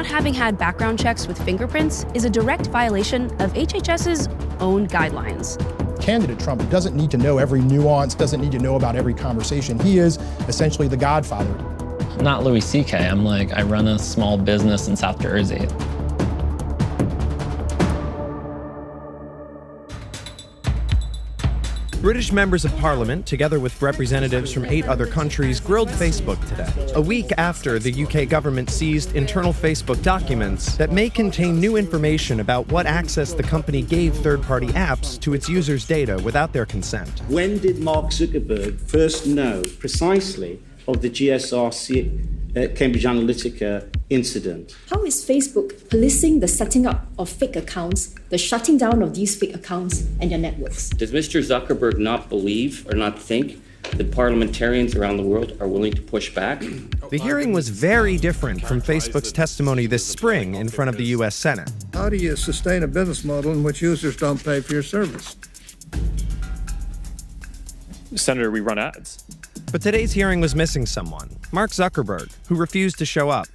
not having had background checks with fingerprints is a direct violation of HHS's own guidelines. Candidate Trump doesn't need to know every nuance, doesn't need to know about every conversation. He is essentially the godfather. I'm not Louis C.K. I run a small business in South Jersey. British members of parliament, together with representatives from 8 other countries, grilled Facebook today, a week after the UK government seized internal Facebook documents that may contain new information about what access the company gave third-party apps to its users' data without their consent. When did Mark Zuckerberg first know precisely of the GSR Cambridge Analytica incident? How is Facebook policing the setting up of fake accounts, the shutting down of these fake accounts and their networks? Does Mr. Zuckerberg not believe or not think that parliamentarians around the world are willing to push back? The hearing was very different from Facebook's testimony this spring in front of the U.S. Senate. How do you sustain a business model in which users don't pay for your service? Senator, we run ads. But today's hearing was missing someone, Mark Zuckerberg, who refused to show up.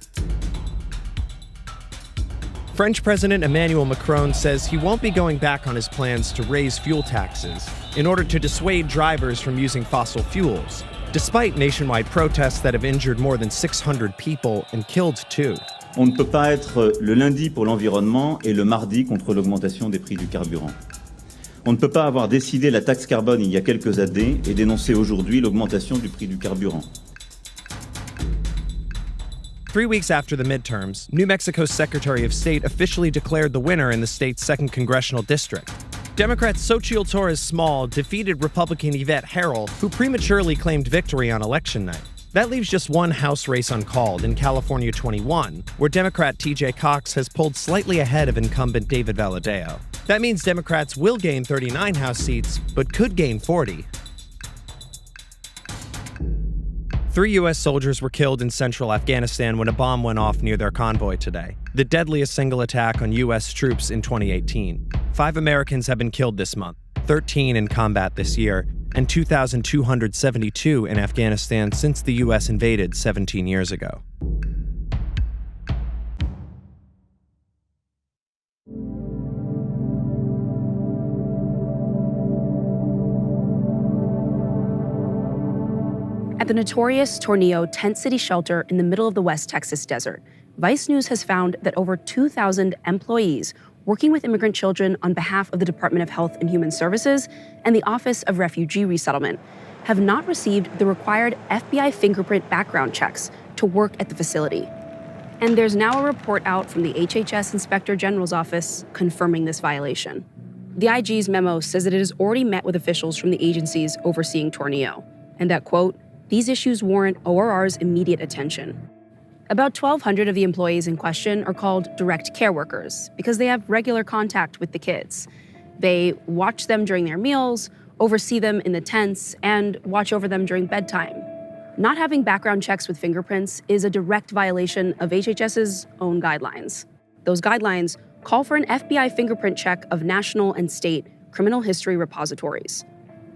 French President Emmanuel Macron says he won't be going back on his plans to raise fuel taxes in order to dissuade drivers from using fossil fuels, despite nationwide protests that have injured more than 600 people and killed 2. On ne peut pas être le lundi pour l'environnement et le mardi contre l'augmentation des prix du carburant. On ne peut pas avoir décidé la taxe carbone il y a quelques années et dénoncer aujourd'hui l'augmentation du prix du carburant. 3 weeks after the midterms, New Mexico's Secretary of State officially declared the winner in the state's 2nd congressional district. Democrat Xochitl Torres Small defeated Republican Yvette Herrell, who prematurely claimed victory on election night. That leaves just one House race uncalled in California 21, where Democrat T.J. Cox has pulled slightly ahead of incumbent David Valadao. That means Democrats will gain 39 House seats, but could gain 40. 3 U.S. soldiers were killed in central Afghanistan when a bomb went off near their convoy today, the deadliest single attack on U.S. troops in 2018. 5 Americans have been killed this month, 13 in combat this year, and 2,272 in Afghanistan since the U.S. invaded 17 years ago. At the notorious Tornillo tent city shelter in the middle of the West Texas desert, Vice News has found that over 2,000 employees working with immigrant children on behalf of the Department of Health and Human Services and the Office of Refugee Resettlement have not received the required FBI fingerprint background checks to work at the facility. And there's now a report out from the HHS Inspector General's office confirming this violation. The IG's memo says that it has already met with officials from the agencies overseeing Tornillo, and that, quote, these issues warrant ORR's immediate attention. About 1,200 of the employees in question are called direct care workers because they have regular contact with the kids. They watch them during their meals, oversee them in the tents, and watch over them during bedtime. Not having background checks with fingerprints is a direct violation of HHS's own guidelines. Those guidelines call for an FBI fingerprint check of national and state criminal history repositories.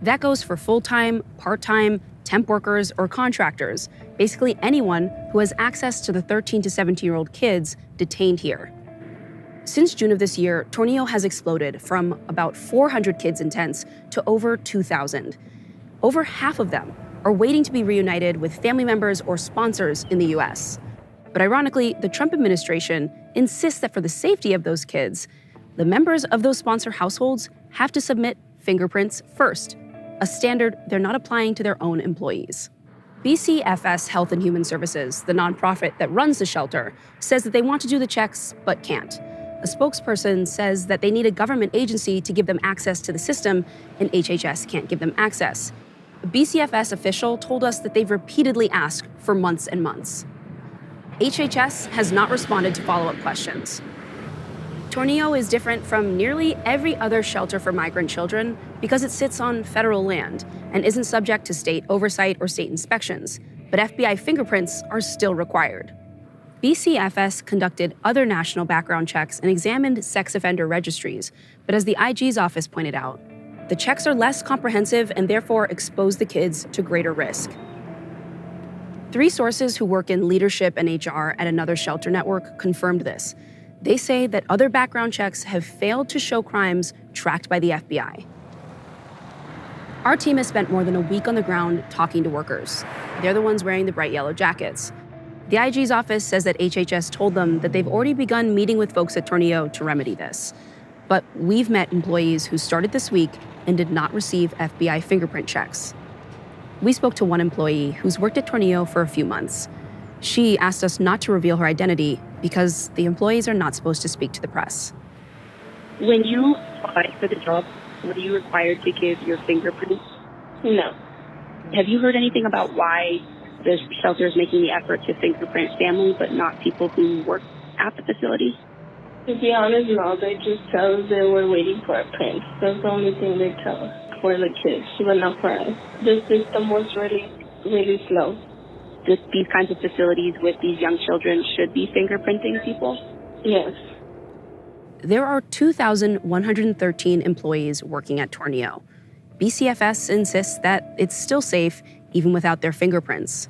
That goes for full-time, part-time, temp workers, or contractors, basically anyone who has access to the 13 to 17-year-old kids detained here. Since June of this year, Tornillo has exploded from about 400 kids in tents to over 2,000. Over half of them are waiting to be reunited with family members or sponsors in the U.S. But ironically, the Trump administration insists that for the safety of those kids, the members of those sponsor households have to submit fingerprints first, a standard they're not applying to their own employees. BCFS Health and Human Services, the nonprofit that runs the shelter, says that they want to do the checks but can't. A spokesperson says that they need a government agency to give them access to the system, and HHS can't give them access. A BCFS official told us that they've repeatedly asked for months and months. HHS has not responded to follow-up questions. Tornillo is different from nearly every other shelter for migrant children because it sits on federal land and isn't subject to state oversight or state inspections, but FBI fingerprints are still required. BCFS conducted other national background checks and examined sex offender registries, but as the IG's office pointed out, the checks are less comprehensive and therefore expose the kids to greater risk. 3 sources who work in leadership and HR at another shelter network confirmed this. They say that other background checks have failed to show crimes tracked by the FBI. Our team has spent more than a week on the ground talking to workers. They're the ones wearing the bright yellow jackets. The IG's office says that HHS told them that they've already begun meeting with folks at Tornillo to remedy this. But we've met employees who started this week and did not receive FBI fingerprint checks. We spoke to one employee who's worked at Tornillo for a few months. She asked us not to reveal her identity because the employees are not supposed to speak to the press. When you applied for the job, were you required to give your fingerprints? No. Have you heard anything about why the shelter is making the effort to fingerprint family but not people who work at the facility? To be honest, no. They just tell us they were waiting for a print. That's the only thing they tell us for the kids, but not for us. The system was really, really slow. These kinds of facilities with these young children should be fingerprinting people? Yes. There are 2,113 employees working at Tornillo. BCFS insists that it's still safe even without their fingerprints.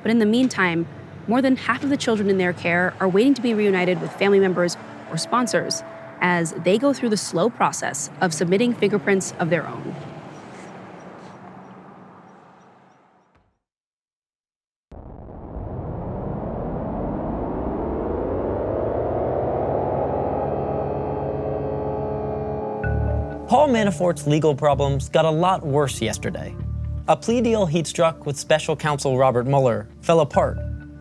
But in the meantime, more than half of the children in their care are waiting to be reunited with family members or sponsors as they go through the slow process of submitting fingerprints of their own. Paul Manafort's legal problems got a lot worse yesterday. A plea deal he'd struck with special counsel Robert Mueller fell apart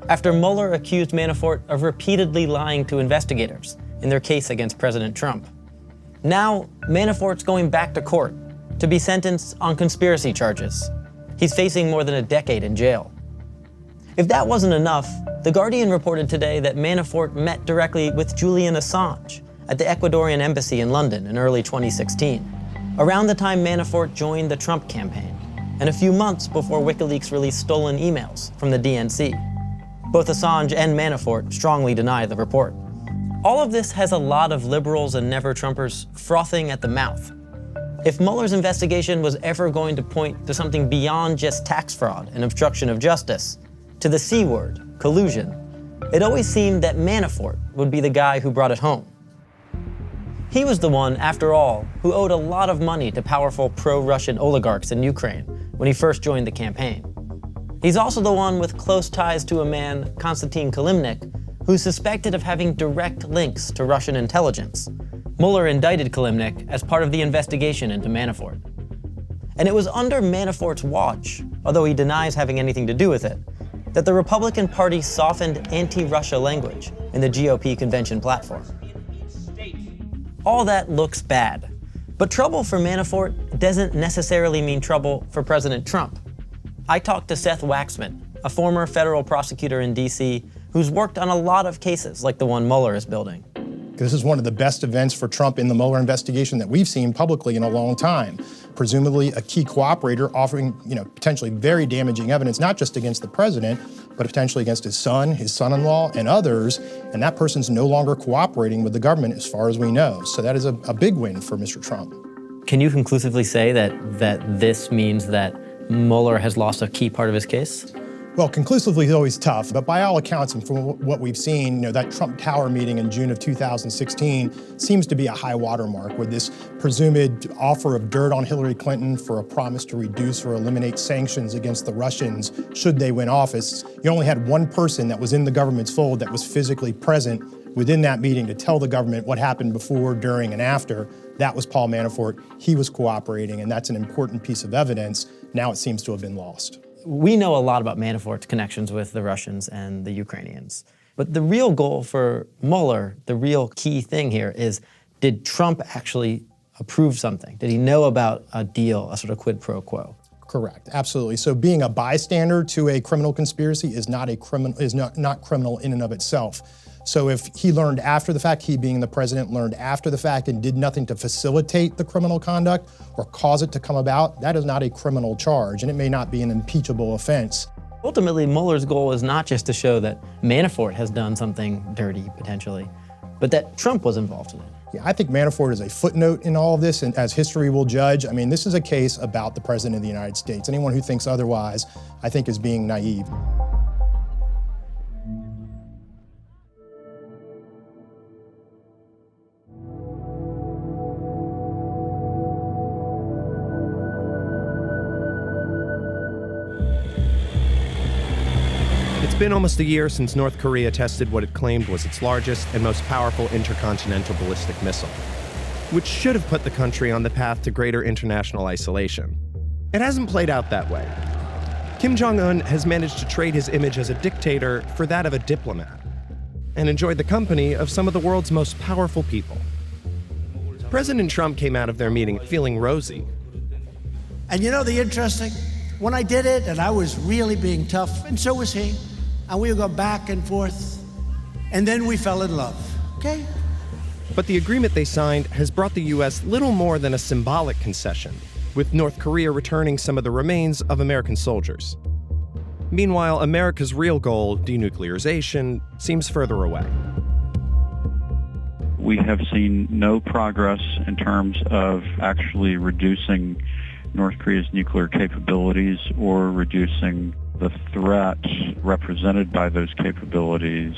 after Mueller accused Manafort of repeatedly lying to investigators in their case against President Trump. Now, Manafort's going back to court to be sentenced on conspiracy charges. He's facing more than a decade in jail. If that wasn't enough, The Guardian reported today that Manafort met directly with Julian Assange at the Ecuadorian embassy in London in early 2016, around the time Manafort joined the Trump campaign, and a few months before WikiLeaks released stolen emails from the DNC. Both Assange and Manafort strongly deny the report. All of this has a lot of liberals and never-Trumpers frothing at the mouth. If Mueller's investigation was ever going to point to something beyond just tax fraud and obstruction of justice, to the C word, collusion, it always seemed that Manafort would be the guy who brought it home. He was the one, after all, who owed a lot of money to powerful pro-Russian oligarchs in Ukraine when he first joined the campaign. He's also the one with close ties to a man, Konstantin Kilimnik, who's suspected of having direct links to Russian intelligence. Mueller indicted Kilimnik as part of the investigation into Manafort. And it was under Manafort's watch, although he denies having anything to do with it, that the Republican Party softened anti-Russia language in the GOP convention platform. All that looks bad, but trouble for Manafort doesn't necessarily mean trouble for President Trump. I talked to Seth Waxman, a former federal prosecutor in DC who's worked on a lot of cases like the one Mueller is building. This is one of the best events for Trump in the Mueller investigation that we've seen publicly in a long time. Presumably a key cooperator offering, potentially very damaging evidence, not just against the president, but potentially against his son, his son-in-law, and others. And that person's no longer cooperating with the government as far as we know. So that is a big win for Mr. Trump. Can you conclusively say that this means that Mueller has lost a key part of his case? Well, conclusively is always tough, but by all accounts and from what we've seen, that Trump Tower meeting in June of 2016 seems to be a high watermark with this presumed offer of dirt on Hillary Clinton for a promise to reduce or eliminate sanctions against the Russians should they win office. You only had one person that was in the government's fold that was physically present within that meeting to tell the government what happened before, during, and after. That was Paul Manafort. He was cooperating, and that's an important piece of evidence. Now it seems to have been lost. We know a lot about Manafort's connections with the Russians and the Ukrainians. But the real goal for Mueller, the real key thing here is, did Trump actually approve something? Did he know about a deal, a sort of quid pro quo? Correct, absolutely. So being a bystander to a criminal conspiracy is not criminal in and of itself. So if he learned after the fact, he being the president learned after the fact and did nothing to facilitate the criminal conduct or cause it to come about, that is not a criminal charge, and it may not be an impeachable offense. Ultimately, Mueller's goal is not just to show that Manafort has done something dirty, potentially, but that Trump was involved in it. Yeah, I think Manafort is a footnote in all of this, and as history will judge, this is a case about the President of the United States. Anyone who thinks otherwise, I think, is being naive. been almost a year since North Korea tested what it claimed was its largest and most powerful intercontinental ballistic missile, which should have put the country on the path to greater international isolation. It hasn't played out that way. Kim Jong-un has managed to trade his image as a dictator for that of a diplomat, and enjoyed the company of some of the world's most powerful people. President Trump came out of their meeting feeling rosy. And you know the interesting, when I did it and I was really being tough, and so was he, and we would go back and forth, and then we fell in love, okay? But the agreement they signed has brought the U.S. little more than a symbolic concession, with North Korea returning some of the remains of American soldiers. Meanwhile, America's real goal, denuclearization, seems further away. We have seen no progress in terms of actually reducing North Korea's nuclear capabilities or reducing the threat represented by those capabilities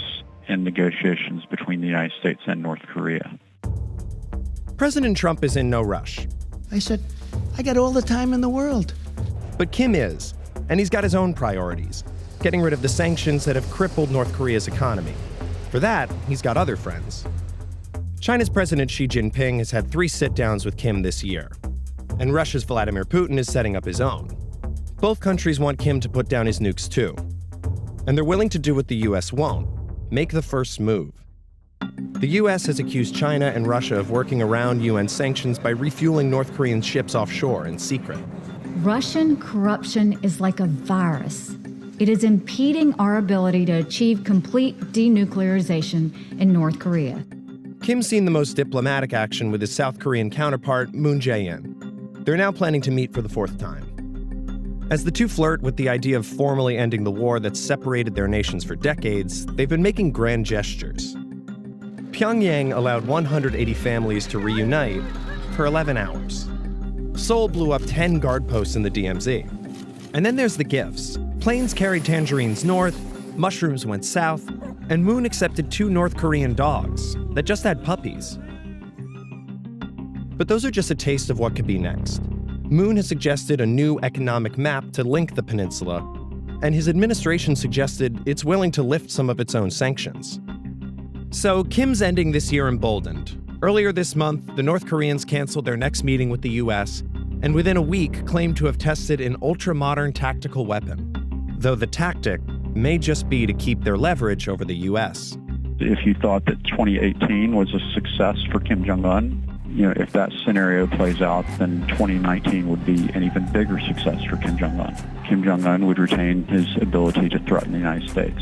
in negotiations between the United States and North Korea. President Trump is in no rush. I said, I got all the time in the world. But Kim is, and he's got his own priorities, getting rid of the sanctions that have crippled North Korea's economy. For that, he's got other friends. China's President Xi Jinping has had 3 sit-downs with Kim this year, and Russia's Vladimir Putin is setting up his own. Both countries want Kim to put down his nukes too, and they're willing to do what the U.S. won't, make the first move. The U.S. has accused China and Russia of working around UN sanctions by refueling North Korean ships offshore in secret. Russian corruption is like a virus. It is impeding our ability to achieve complete denuclearization in North Korea. Kim's seen the most diplomatic action with his South Korean counterpart, Moon Jae-in. They're now planning to meet for the 4th time. As the two flirt with the idea of formally ending the war that's separated their nations for decades, they've been making grand gestures. Pyongyang allowed 180 families to reunite for 11 hours. Seoul blew up 10 guard posts in the DMZ. And then there's the gifts. Planes carried tangerines north, mushrooms went south, and Moon accepted 2 North Korean dogs that just had puppies. But those are just a taste of what could be next. Moon has suggested a new economic map to link the peninsula, and his administration suggested it's willing to lift some of its own sanctions. So Kim's ending this year emboldened. Earlier this month, the North Koreans canceled their next meeting with the U.S., and within a week claimed to have tested an ultra-modern tactical weapon, though the tactic may just be to keep their leverage over the U.S. If you thought that 2018 was a success for Kim Jong-un, if that scenario plays out, then 2019 would be an even bigger success for Kim Jong-un. Kim Jong-un would retain his ability to threaten the United States.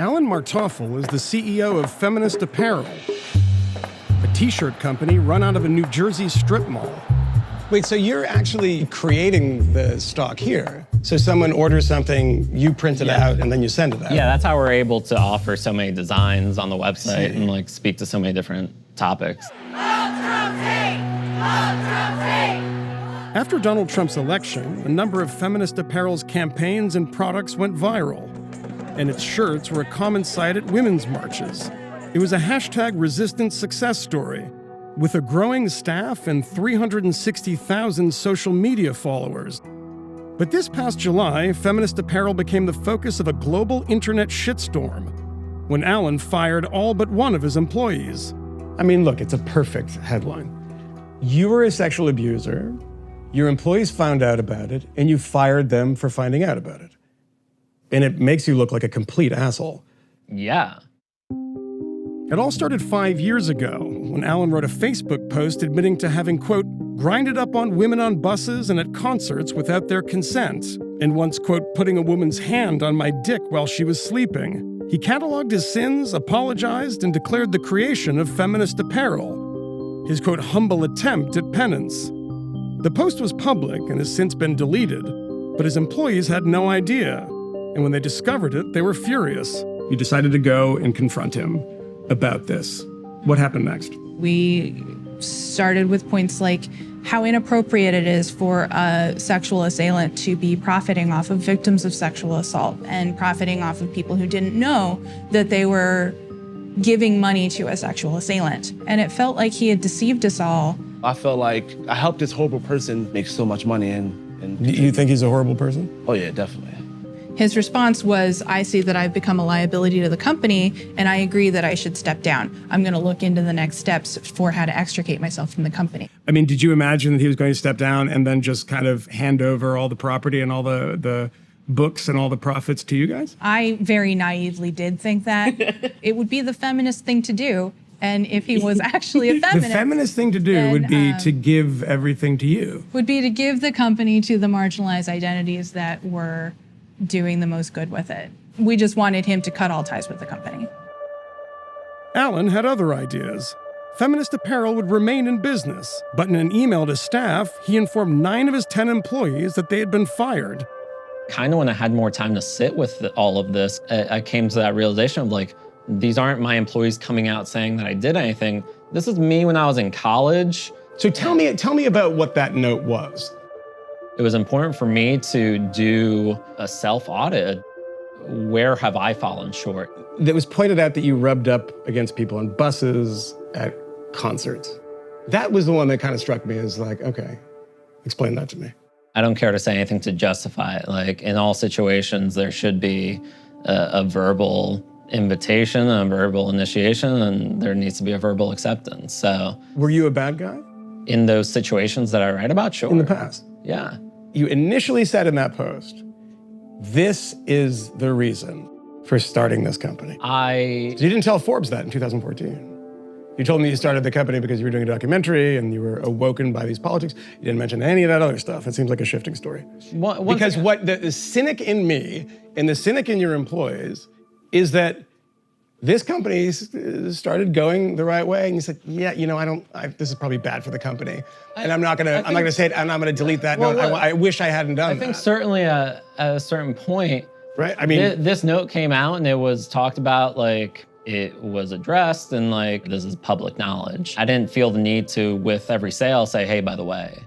Alan Martofel is the CEO of Feminist Apparel, a t-shirt company run out of a New Jersey strip mall. Wait, so you're actually creating the stock here? So someone orders something, you print it out, and then you send it out? Yeah, that's how we're able to offer so many designs on the website and speak to so many different topics. After Donald Trump's election, a number of Feminist Apparel's campaigns and products went viral, and its shirts were a common sight at women's marches. It was a #resistance success story, with a growing staff and 360,000 social media followers. But this past July, Feminist Apparel became the focus of a global internet shitstorm when Alan fired all but one of his employees. I mean, look, it's a perfect headline. You were a sexual abuser, your employees found out about it, and you fired them for finding out about it. And it makes you look like a complete asshole. Yeah. It all started 5 years ago when Alan wrote a Facebook post admitting to having, quote, grinded up on women on buses and at concerts without their consent, and once, quote, putting a woman's hand on my dick while she was sleeping. He cataloged his sins, apologized, and declared the creation of Feminist Apparel, his, quote, humble attempt at penance. The post was public and has since been deleted, but his employees had no idea. And when they discovered it, they were furious. You decided to go and confront him about this. What happened next? We started with points like how inappropriate it is for a sexual assailant to be profiting off of victims of sexual assault and profiting off of people who didn't know that they were giving money to a sexual assailant. And it felt like he had deceived us all. I felt like I helped this horrible person make so much money. And you think he's a horrible person? Oh yeah, definitely. His response was, I see that I've become a liability to the company, and I agree that I should step down. I'm going to look into the next steps for how to extricate myself from the company. I mean, did you imagine that he was going to step down and then just kind of hand over all the property and all the books and all the profits to you guys? I very naively did think that. It would be the feminist thing to do, and if he was actually a feminist... The feminist thing to do then, would be to give everything to you. Would be to give the company to the marginalized identities that were doing the most good with it. We just wanted him to cut all ties with the company. Alan had other ideas. Feminist Apparel would remain in business, but in an email to staff, he informed 9 of his 10 employees that they had been fired. Kind of when I had more time to sit with all of this, I came to that realization of like, these aren't my employees coming out saying that I did anything. This is me when I was in college. So tell me about what that note was. It was important for me to do a self-audit. Where have I fallen short? It was pointed out that you rubbed up against people on buses, at concerts. That was the one that kind of struck me as like, okay, explain that to me. I don't care to say anything to justify it. Like in all situations, there should be a verbal invitation, a verbal initiation, and there needs to be a verbal acceptance. So, were you a bad guy? In those situations that I write about, sure. In the past? Yeah. You initially said in that post, this is the reason for starting this company. So you didn't tell Forbes that in 2014. You told me you started the company because you were doing a documentary and you were awoken by these politics. You didn't mention any of that other stuff. It seems like a shifting story. Because what the cynic in me and the cynic in your employees is that this company started going the right way, and you said, "Yeah, you know, this is probably bad for the company, and I'm not gonna say it. I'm not gonna delete that note. I wish I hadn't done that." I think certainly at a certain point, right? I mean, this note came out and it was talked about, like it was addressed, and like this is public knowledge. I didn't feel the need to, with every sale, say, "Hey, by the way."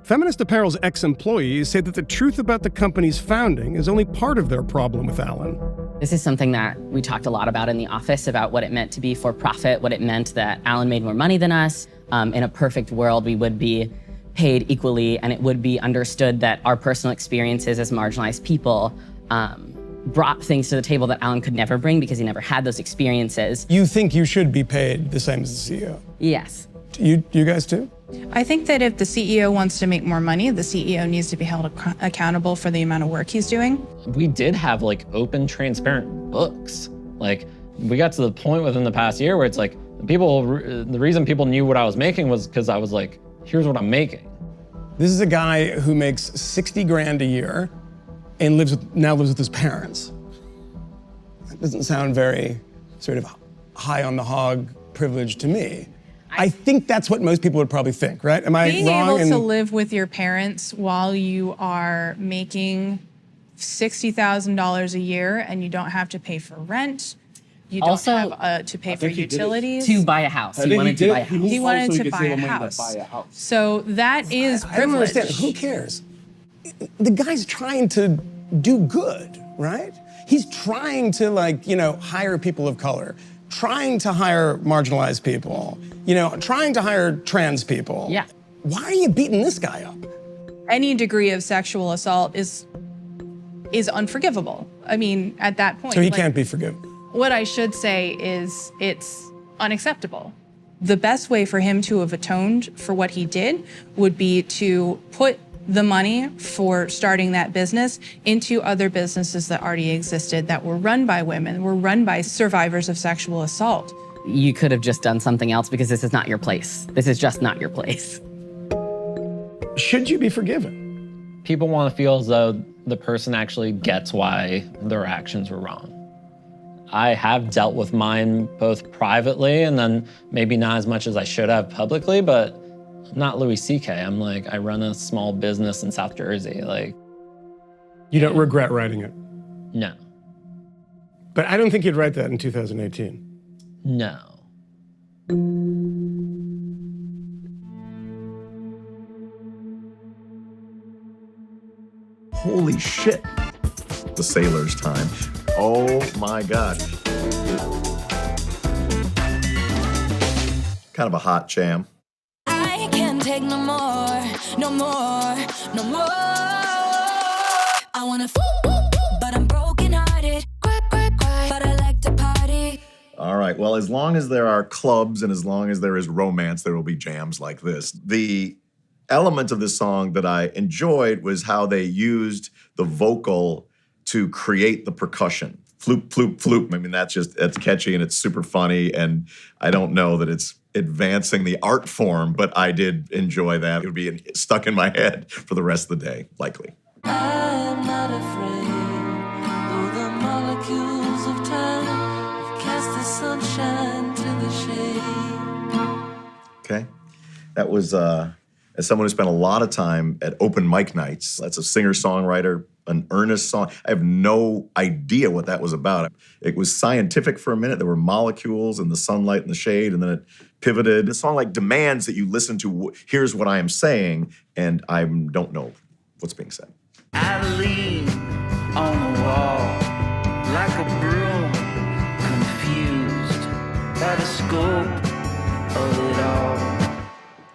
Feminist Apparel's ex-employees say that the truth about the company's founding is only part of their problem with Alan. This is something that we talked a lot about in the office, about what it meant to be for profit, what it meant that Alan made more money than us. In a perfect world, we would be paid equally, and it would be understood that our personal experiences as marginalized people brought things to the table that Alan could never bring because he never had those experiences. You think you should be paid the same as the CEO? Yes. You guys too? I think that if the CEO wants to make more money, the CEO needs to be held accountable for the amount of work he's doing. We did have like open, transparent books. Like we got to the point within the past year where it's like the reason people knew what I was making was because I was like, here's what I'm making. This is a guy who makes 60 grand a year and now lives with his parents. That doesn't sound very sort of high on the hog privilege to me. I think that's what most people would probably think, right? Am I wrong? Being able to live with your parents while you are making $60,000 a year and you don't have to pay for rent, you don't have to pay for utilities. To buy a house. He wanted to buy a house. He wanted to buy a house. So that is privilege. I don't understand. Who cares? The guy's trying to do good, right? He's trying to, like, you know, hire people of color, trying to hire marginalized people, you know, trying to hire trans people. Yeah. Why are you beating this guy up? Any degree of sexual assault is unforgivable. I mean, at that point. So he can't be forgiven. What I should say is it's unacceptable. The best way for him to have atoned for what he did would be to put the money for starting that business into other businesses that already existed that were run by women, were run by survivors of sexual assault. You could have just done something else because this is not your place. This is just not your place. Should you be forgiven? People want to feel as though the person actually gets why their actions were wrong. I have dealt with mine both privately and then maybe not as much as I should have publicly, but I'm not Louis C.K. I'm like, I run a small business in South Jersey. Like, you don't regret writing it? No. But I don't think you'd write that in 2018. No. Holy shit. The Sailor's Time. Oh my God. Kind of a hot jam. I can't take no more, no more, no more. I wanna but I'm brokenhearted. Cry, but I like to party. All right, well, as long as there are clubs and as long as there is romance, there will be jams like this. The element of this song that I enjoyed was how they used the vocal to create the percussion. Floop, floop, floop. I mean, that's catchy and it's super funny. And I don't know that it's advancing the art form, but I did enjoy that. It would be stuck in my head for the rest of the day, likely. I'm not afraid, though the molecules of time have cast the sunshine to the shade. Okay. That was, as someone who spent a lot of time at open mic nights, that's a singer-songwriter, an earnest song. I have no idea what that was about. It was scientific for a minute. There were molecules and the sunlight and the shade, and then it pivoted. The song like demands that you listen to, here's what I am saying, and I don't know what's being said. I lean on the wall like a broom, confused by the scope of it all.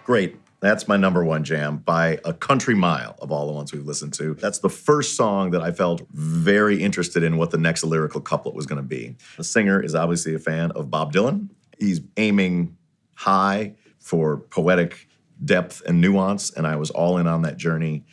Great. That's my number one jam by a country mile of all the ones we've listened to. That's the first song that I felt very interested in what the next lyrical couplet was going to be. The singer is obviously a fan of Bob Dylan. He's aiming high for poetic depth and nuance, and I was all in on that journey.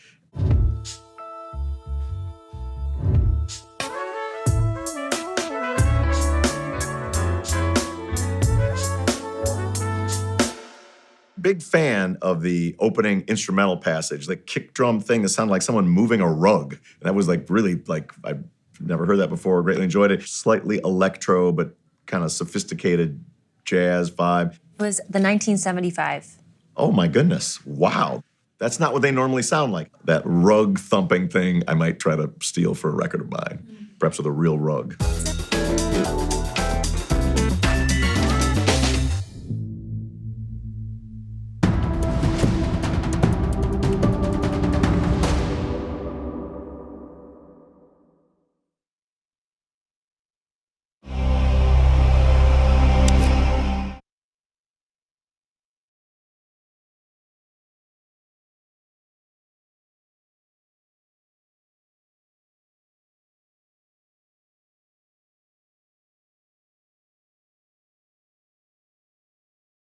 Big fan of the opening instrumental passage, the kick drum thing that sounded like someone moving a rug. And that was like really I've never heard that before, greatly enjoyed it. Slightly electro, but kind of sophisticated jazz vibe. It was the 1975. Oh my goodness, wow. That's not what they normally sound like. That rug thumping thing I might try to steal for a record of mine, perhaps with a real rug.